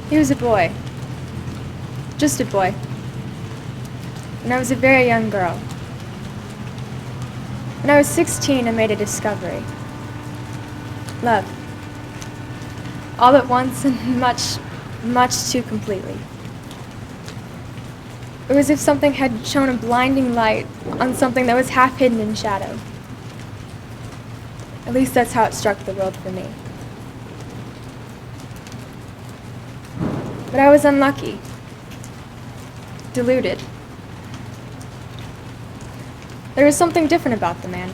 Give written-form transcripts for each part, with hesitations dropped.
He was a boy. Just a boy. When I was a very young girl. When I was 16, I made a discovery. Love. All at once and much too completely. It was as if something had shone a blinding light on something that was half hidden in shadow. At least that's how it struck the world for me. But I was unlucky. Deluded. There was something different about the man.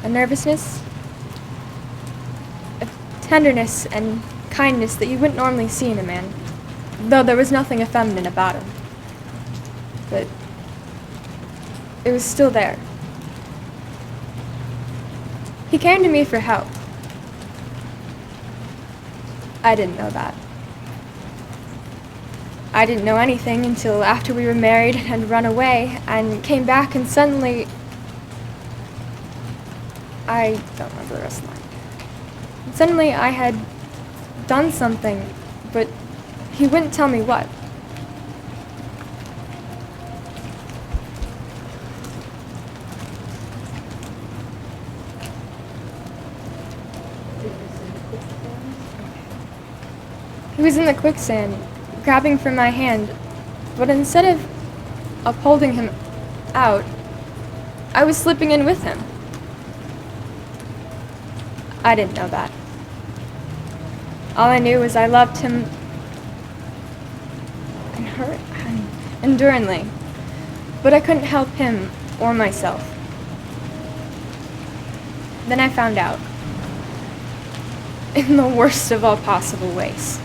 A nervousness, a tenderness and kindness that you wouldn't normally see in a man, though there was nothing effeminate about him. But it was still there. He came to me for help. I didn't know that. I didn't know anything until after we were married and had run away and came back, and suddenly I don't remember the rest of the line. And suddenly I had done something, but he wouldn't tell me what. He was in the quicksand, grabbing for my hand, but instead of upholding him out, I was slipping in with him. I didn't know that. All I knew was I loved him enduringly, but I couldn't help him or myself. Then I found out, in the worst of all possible ways.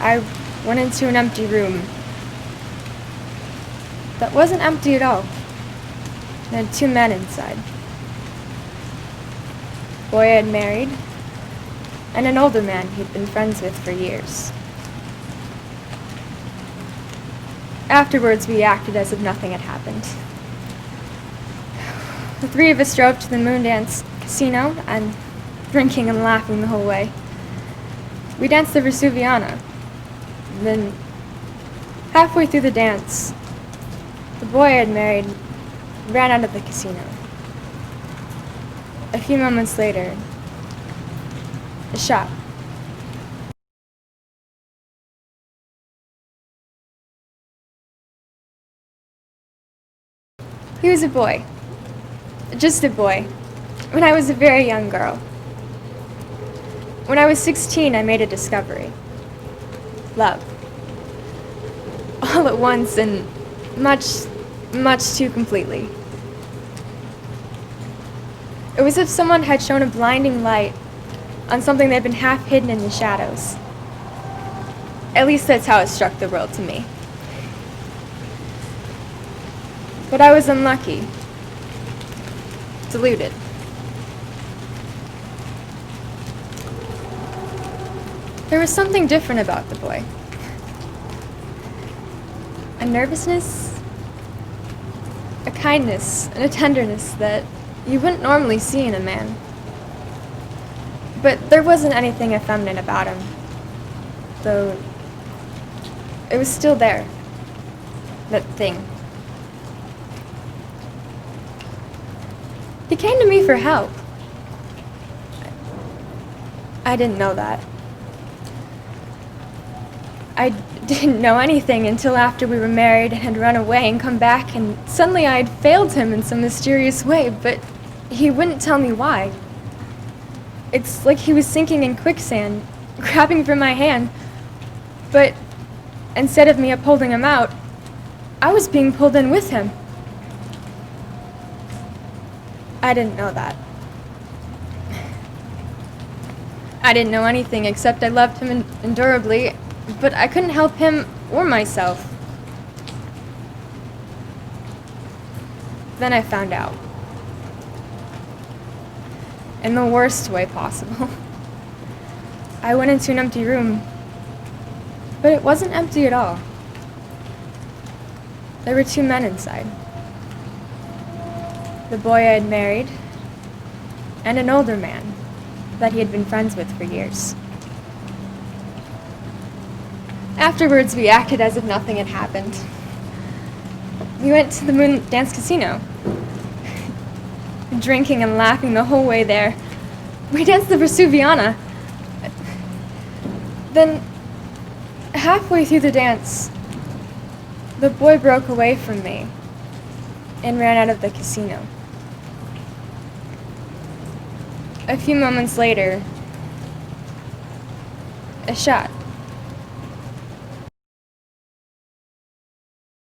I went into an empty room that wasn't empty at all. It had two men inside. A boy I had married, and an older man he'd been friends with for years. Afterwards, we acted as if nothing had happened. The three of us drove to the Moondance Casino, and drinking and laughing the whole way. We danced the Vesuviana. Then, halfway through the dance, the boy I had married ran out of the casino. A few moments later, a shot. He was a boy. Just a boy. When I was a very young girl. When I was 16, I made a discovery. Love. All at once and much too completely. It was as if someone had shone a blinding light on something that had been half hidden in the shadows. At least that's how it struck the world to me. But I was unlucky. Deluded. There was something different about the boy. A nervousness, a kindness, and a tenderness that you wouldn't normally see in a man. But there wasn't anything effeminate about him, though it was still there, that thing. He came to me for help. I didn't know that. I didn't know anything until after we were married and had run away and come back, and suddenly I had failed him in some mysterious way, but he wouldn't tell me why. It's like he was sinking in quicksand, grabbing for my hand, but instead of me upholding him out, I was being pulled in with him. I didn't know that. I didn't know anything except I loved him endurably, but I couldn't help him or myself. Then I found out. In the worst way possible. I went into an empty room, but it wasn't empty at all. There were two men inside. The boy I had married, and an older man that he had been friends with for years. Afterwards, we acted as if nothing had happened. We went to the Moon Dance Casino, drinking and laughing the whole way there. We danced the Vesuviana. Then, halfway through the dance, the boy broke away from me and ran out of the casino. A few moments later, a shot.